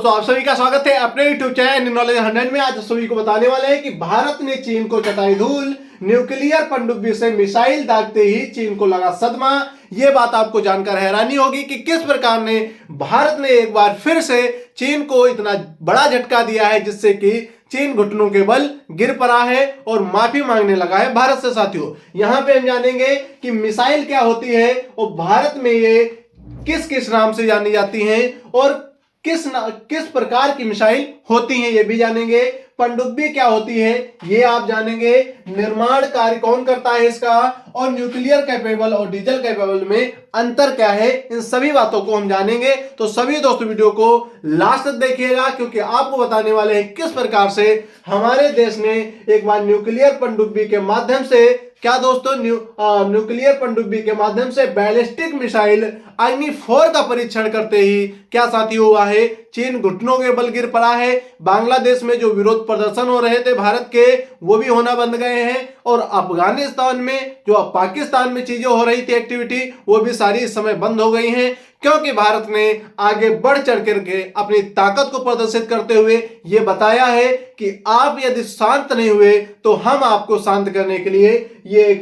दोस्तों आप सभी का स्वागत है अपने यूट्यूब चैनल नॉलेज 100 में। आज सभी को बताने वाले हैं कि भारत ने चीन को चटाई धूल, न्यूक्लियर पनडुब्बी से मिसाइल दागते ही चीन को लगा सदमा। ये बात आपको जानकर हैरानी होगी कि किस प्रकार ने भारत ने एक बार फिर से चीन को इतना बड़ा झटका दिया है जिससे कि चीन घुटनों के बल गिर पड़ा है और माफी मांगने लगा है भारत से। साथियों यहां पे हम जानेंगे कि मिसाइल क्या होती है और भारत में ये किस किस नाम से जानी जाती हैं और किस प्रकार की मिसाइल होती हैं ये भी जानेंगे। पनडुब्बी क्या होती है ये आप जानेंगे। निर्माण कार्य कौन करता है इसका और न्यूक्लियर कैपेबल और डीजल कैपेबल में अंतर क्या है, इन सभी बातों को हम जानेंगे। तो सभी दोस्तों वीडियो को लास्ट तक देखिएगा क्योंकि आपको बताने वाले हैं किस प्रकार से हमारे देश ने एक बार न्यूक्लियर पनडुब्बी के माध्यम से क्या दोस्तों न्यूक्लियर पनडुब्बी के माध्यम से बैलिस्टिक मिसाइल अग्नि 4 का परीक्षण करते ही क्या साथियों हुआ है, चीन घुटनों के बल गिर पड़ा है। बांग्लादेश में जो विरोध प्रदर्शन हो रहे थे भारत के वो भी होना बंद गए हैं और अफगानिस्तान में जो पाकिस्तान में चीजें हो रही थी एक्टिविटी वो भी सारी इस समय बंद हो गई हैं क्योंकि भारत ने आगे बढ़ चढ़ करके अपनी ताकत को प्रदर्शित करते हुए ये बताया है कि आप यदि शांत नहीं हुए तो हम आपको शांत करने के लिए ये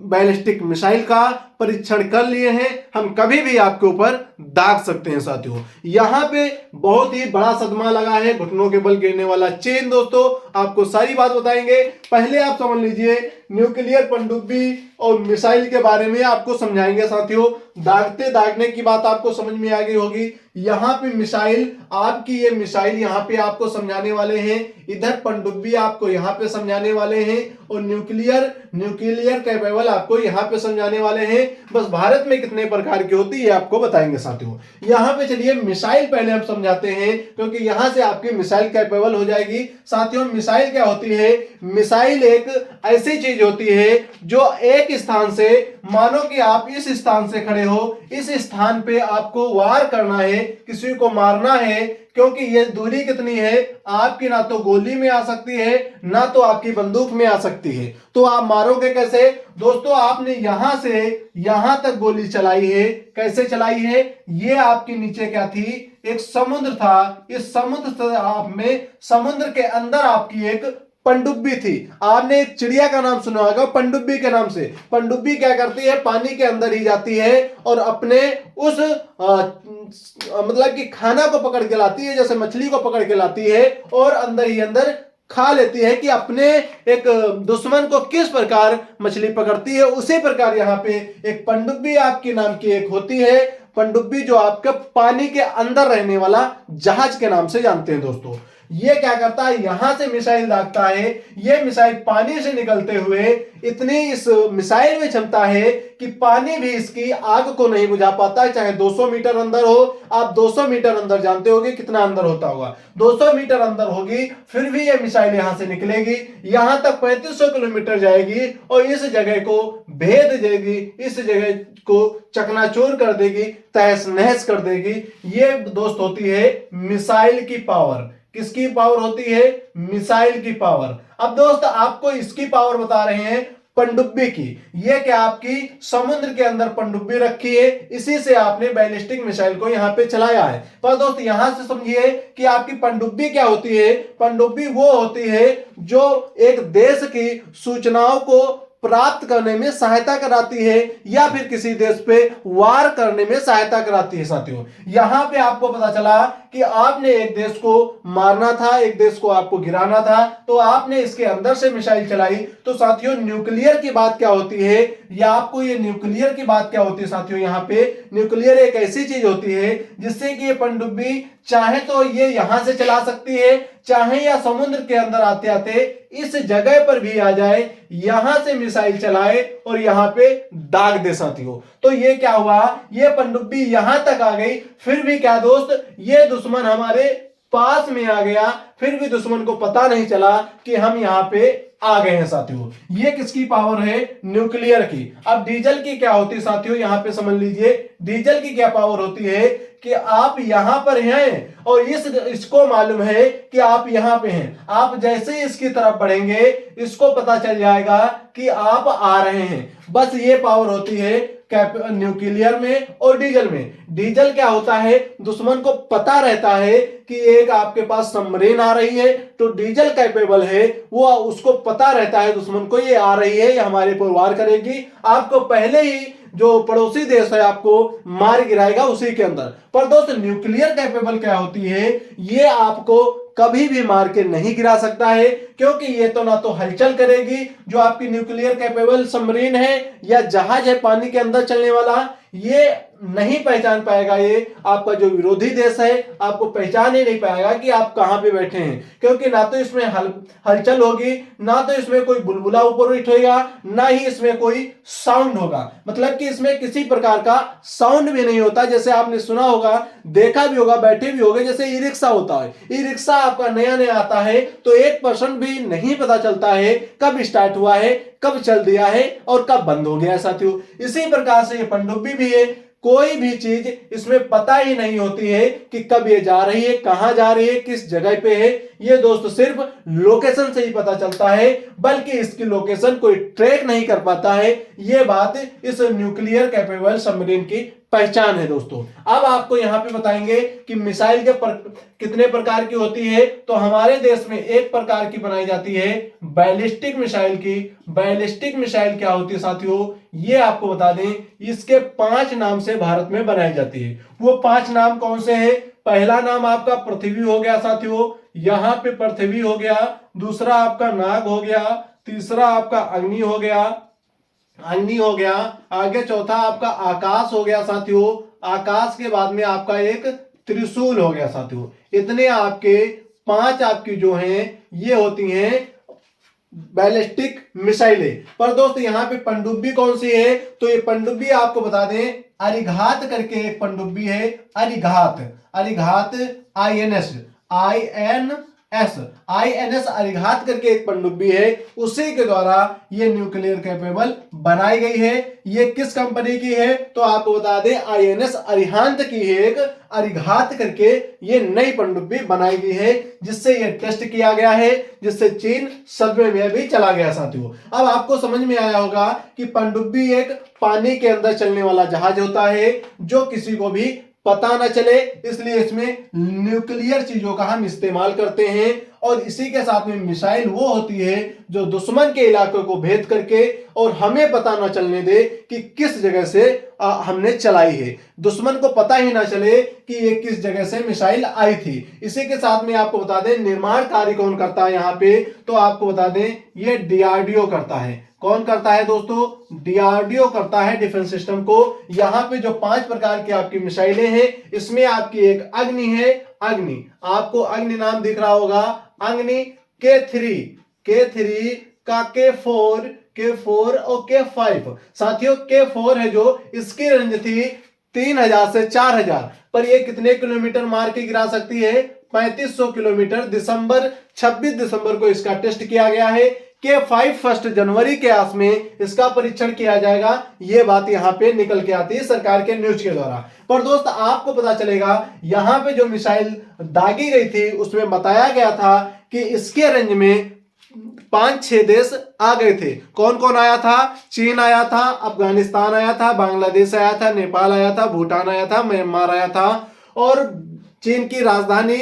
बैलिस्टिक मिसाइल का परीक्षण कर लिए हैं, हम कभी भी आपके ऊपर दाग सकते हैं। साथियों यहां पे बहुत ही बड़ा सदमा लगा है, घुटनों के बल गिरने वाला चीन। दोस्तों आपको सारी बात बताएंगे, पहले आप समझ लीजिए न्यूक्लियर पनडुब्बी और मिसाइल के बारे में आपको समझाएंगे। साथियों दागने की बात आपको समझ में आ गई होगी। यहाँ पे मिसाइल आपकी ये मिसाइल यहाँ पे आपको समझाने वाले हैं, इधर पनडुब्बी आपको यहाँ पे समझाने वाले हैं और न्यूक्लियर कैपेबल आपको यहाँ पे समझाने वाले हैं। बस भारत में कितने प्रकार की होती है आपको बताएंगे। साथियों यहाँ पे चलिए मिसाइल पहले हम समझाते हैं क्योंकि यहाँ से आपकी मिसाइल कैपेबल हो जाएगी। साथियों मिसाइल क्या होती है, मिसाइल एक ऐसी चीज होती है जो एक स्थान से, मानो कि आप इस स्थान से खड़े हो, इस स्थान पे आपको वार करना है, किसी को मारना है क्योंकि ये दूरी कितनी है, आपकी ना तो गोली में आ सकती है ना तो आपकी बंदूक में आ सकती है। तो आप मारोगे कैसे दोस्तों, आपने यहां से यहां तक गोली चलाई है, कैसे चलाई है, ये आपके नीचे क्या थी, एक समुद्र था, इस समुद्र के अंदर आपकी एक पनडुब्बी थी। आपने एक चिड़िया का नाम सुना होगा पनडुब्बी के नाम से। पनडुब्बी क्या करती है, पानी के अंदर ही जाती है और अपने उस मतलब कि खाना को पकड़ के लाती है, जैसे मछली को पकड़ के लाती है और अंदर ही अंदर खा लेती है कि अपने एक दुश्मन को किस प्रकार मछली पकड़ती है, उसी प्रकार यहाँ पे एक पनडुब्बी आपके नाम की एक होती है। पनडुब्बी जो आपके पानी के अंदर रहने वाला जहाज के नाम से जानते हैं। दोस्तों ये क्या करता है, यहां से मिसाइल दागता है, ये मिसाइल पानी से निकलते हुए इतनी इस मिसाइल में क्षमता है कि पानी भी इसकी आग को नहीं बुझा पाता है, चाहे 200 मीटर अंदर हो। आप 200 मीटर अंदर जानते होंगे कितना अंदर होता होगा, 200 मीटर अंदर होगी फिर भी ये मिसाइल यहां से निकलेगी, यहां तक 3500 किलोमीटर जाएगी और इस जगह को भेद देगी, इस जगह को चकनाचूर कर देगी, तहस नहस कर देगी। ये दोस्त होती है मिसाइल की पावर। किसकी पावर होती है, मिसाइल की पावर। अब दोस्त आपको इसकी पावर बता रहे हैं पनडुब्बी की। ये क्या आपकी समुद्र के अंदर पनडुब्बी रखी है, इसी से आपने बैलिस्टिक मिसाइल को यहां पे चलाया है। पर दोस्त यहां से समझिए कि आपकी पनडुब्बी क्या होती है, पनडुब्बी वो होती है जो एक देश की सूचनाओं को प्राप्त करने में सहायता कराती है या फिर किसी देश पे वार करने में सहायता कराती है। साथियों यहां पे आपको पता चला कि आपने एक देश को मारना था, एक देश को आपको गिराना था, तो आपने इसके अंदर से मिसाइल चलाई। तो साथियों न्यूक्लियर की बात क्या होती है, या आपको ये न्यूक्लियर की बात क्या होती है साथियों, यहाँ पे न्यूक्लियर एक ऐसी चीज होती है जिससे कि ये पनडुब्बी चाहे तो ये यहां से चला सकती है, चाहे या समुद्र के अंदर आते आते इस जगह पर भी आ जाए, यहां से मिसाइल चलाए और यहां पे दाग दे। साथियों तो ये क्या हुआ, ये पनडुब्बी यहां तक आ गई, फिर भी क्या दोस्त, ये दुश्मन हमारे पास में आ गया, फिर भी दुश्मन को पता नहीं चला कि हम यहां पे आ गए हैं। साथियों ये किसकी पावर है, न्यूक्लियर की। अब डीजल की क्या होती है साथियों, यहां पे समझ लीजिए डीजल की क्या पावर होती है कि आप यहां पर हैं और इसको मालूम है कि आप यहां पे हैं, आप जैसे ही इसकी तरफ बढ़ेंगे इसको पता चल जाएगा कि आप आ रहे हैं। बस ये पावर होती है न्यूक्लियर में और डीजल में। डीजल क्या होता है, दुश्मन को पता रहता है कि एक आपके पास सबमरीन आ रही है, तो डीजल कैपेबल है, वो उसको पता रहता है दुश्मन को ये आ रही है, ये हमारे पर वार करेगी, आपको पहले ही जो पड़ोसी देश है आपको मार गिराएगा उसी के अंदर। पर दोस्त न्यूक्लियर कैपेबल क्या होती है, ये आपको कभी भी मार के नहीं गिरा सकता है, क्योंकि ये तो ना तो हलचल करेगी, जो आपकी न्यूक्लियर कैपेबल सबमरीन है या जहाज है पानी के अंदर चलने वाला, ये नहीं पहचान पाएगा, ये आपका जो विरोधी देश है आपको पहचान ही नहीं पाएगा कि आप कहां पे बैठे हैं, क्योंकि ना तो इसमें हलचल होगी, ना तो इसमें कोई बुलबुला ऊपर उठेगा, ना ही इसमें कोई साउंड होगा। मतलब कि इसमें किसी प्रकार का साउंड भी नहीं होता। जैसे आपने सुना होगा, देखा भी होगा, बैठे भी होगे, जैसे ई रिक्शा होता है, ई रिक्शा आपका नया नया आता है तो 1% भी नहीं पता चलता है कब स्टार्ट हुआ है, कब चल दिया है और कब बंद हो गया है साथियों। इसी प्रकार से ये पनडुब्बी भी है, कोई भी चीज इसमें पता ही नहीं होती है कि कब ये जा रही है, कहां जा रही है, किस जगह पे है, ये दोस्त सिर्फ लोकेशन से ही पता चलता है, बल्कि इसकी लोकेशन कोई ट्रैक नहीं कर पाता है। ये बात इस न्यूक्लियर कैपेबल सबमरीन की पहचान है दोस्तों। अब आपको यहां पे बताएंगे कि मिसाइल के कितने प्रकार की होती है। तो हमारे देश में एक प्रकार की बनाई जाती है बैलिस्टिक मिसाइल की। बैलिस्टिक मिसाइल क्या होती है साथियों, ये आपको बता दें, इसके 5 नाम से भारत में बनाई जाती है। वो 5 नाम कौन से हैं? पहला नाम आपका पृथ्वी हो गया साथियों, यहां पे पृथ्वी हो गया। दूसरा आपका नाग हो गया। तीसरा आपका अग्नि हो गया, अग्नि हो गया। आगे चौथा आपका आकाश हो गया साथियों। आकाश के बाद में आपका एक त्रिशूल हो गया साथियों। इतने आपके 5 आपकी जो हैं ये होती हैं बैलिस्टिक मिसाइलें। पर दोस्त यहाँ पे पनडुब्बी कौन सी है, तो ये पनडुब्बी आपको बता दें, अरिघात करके एक पनडुब्बी है। अरिघात, अरिघात आईएनएस अरिघात करके एक पनडुब्बी है, उसी के द्वारा ये न्यूक्लियर कैपेबल बनाई गई है। ये किस कंपनी की है, तो आपको बता दें आईएनएस अरिहंत की है, एक अरिघात करके ये नई पनडुब्बी बनाई गई है, जिससे ये टेस्ट किया गया है, जिससे चीन सदमे में भी चला गया साथियों। अब आपको समझ में आया होगा कि पनडुब्बी एक पानी के अंदर चलने वाला जहाज होता है, जो किसी को भी पता न चले, इसलिए इसमें न्यूक्लियर चीजों का हम इस्तेमाल करते हैं। और इसी के साथ में मिसाइल वो होती है जो दुश्मन के इलाके को भेद करके और हमें पता न चलने दे कि किस जगह से हमने चलाई है, दुश्मन को पता ही ना चले कि ये किस जगह से मिसाइल आई थी। इसी के साथ में आपको बता दें निर्माण कार्य कौन करता है यहाँ पे, तो आपको बता दें ये डीआरडीओ करता है। कौन करता है दोस्तों, डीआरडीओ करता है डिफेंस सिस्टम को। यहाँ पे जो 5 प्रकार की आपकी मिसाइलें हैं, इसमें आपकी एक अग्नि है। अग्नि, आपको अग्नि नाम दिख रहा होगा, अग्नि K3 का K4 और K5 साथियों। K4 है जो, इसकी रेंज थी 3000 से 4000, पर ये कितने किलोमीटर मार के गिरा सकती है, 3500 किलोमीटर। 26 दिसंबर को इसका टेस्ट किया गया है। K5 1 जनवरी के आस में इसका परीक्षण किया जाएगा, ये बात यहाँ पे निकल के आती है सरकार के न्यूज के द्वारा। पर दोस्त आपको पता चलेगा, यहाँ पे जो मिसाइल दागी गई थी उसमें बताया गया था कि इसके रेंज में 5-6 देश आ गए थे। कौन कौन आया था, चीन आया था, अफगानिस्तान आया था, बांग्लादेश आया था, नेपाल आया था, भूटान आया था, म्यांमार आया था। और चीन की राजधानी,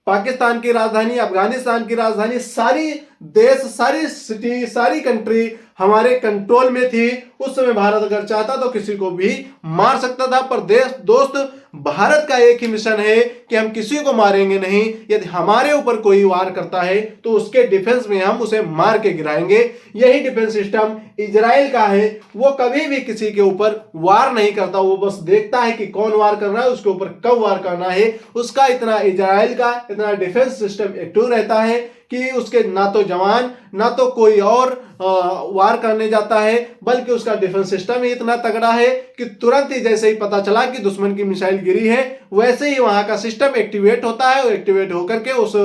पाकिस्तान की राजधानी, अफगानिस्तान की राजधानी, सारी देश, सारी सिटी, सारी कंट्री हमारे कंट्रोल में थी। उस समय भारत अगर चाहता तो किसी को भी मार सकता था। पर दोस्त भारत का एक ही मिशन है कि हम किसी को मारेंगे नहीं। यदि हमारे ऊपर कोई वार करता है तो उसके डिफेंस में हम उसे मार के गिराएंगे। यही डिफेंस सिस्टम इजराइल का है। वो कभी भी किसी के ऊपर वार नहीं करता, वो बस देखता है कि कौन वार कर रहा है, उसके ऊपर कब वार करना है। उसका इतना, इजराइल का इतना डिफेंस सिस्टम एक्टिव रहता है कि उसके ना तो जवान ना तो कोई और वार करने जाता है, बल्कि उसका डिफेंस सिस्टम ही इतना तगड़ा है कि तुरंत ही जैसे ही पता चला कि दुश्मन की मिसाइल गिरी है, वैसे ही वहां का सिस्टम एक्टिवेट होता है और एक्टिवेट होकर के उस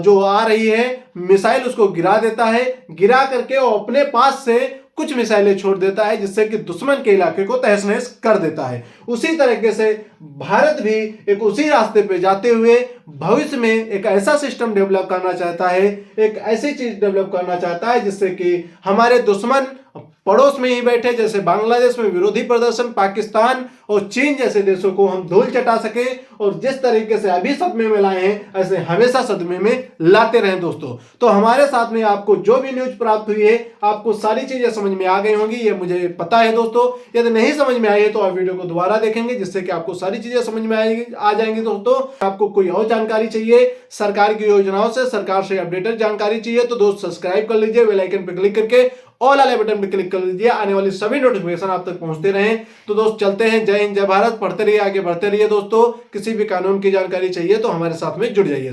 जो आ रही है मिसाइल उसको गिरा देता है। गिरा करके वो अपने पास से कुछ मिसाइलें छोड़ देता है, जिससे कि दुश्मन के इलाके को तहस नहस कर देता है। उसी तरीके से भारत भी एक उसी रास्ते पे जाते हुए भविष्य में एक ऐसा सिस्टम डेवलप करना चाहता है, एक ऐसी चीज डेवलप करना चाहता है जिससे कि हमारे दुश्मन पड़ोस में ही बैठे, जैसे बांग्लादेश में विरोधी प्रदर्शन, पाकिस्तान और चीन जैसे देशों को हम धूल चटा सके, और जिस तरीके से अभी सदमे में लाए हैं ऐसे हमेशा सदमे में लाते रहें दोस्तों। तो हमारे साथ में आपको जो भी न्यूज प्राप्त हुई है, आपको सारी चीजें समझ में आ गई होंगी, ये मुझे पता है दोस्तों। यदि नहीं समझ में आई है तो आप वीडियो को दोबारा देखेंगे, जिससे कि आपको सारी चीजें समझ में आ जाएंगी दोस्तों। आपको कोई और जानकारी चाहिए सरकार की योजनाओं से, सरकार से अपडेटेड जानकारी चाहिए, तो दोस्त सब्सक्राइब कर लीजिए, बेल आइकन पर क्लिक करके ऑल वाले बटन पर क्लिक कर लीजिए, आने वाली सभी नोटिफिकेशन आप तक पहुंचते रहें। तो दोस्त चलते हैं, जय हिंद जय भारत, पढ़ते रहिए, आगे बढ़ते रहिए दोस्तों। किसी भी कानून की जानकारी चाहिए तो हमारे साथ में जुड़ जाइए।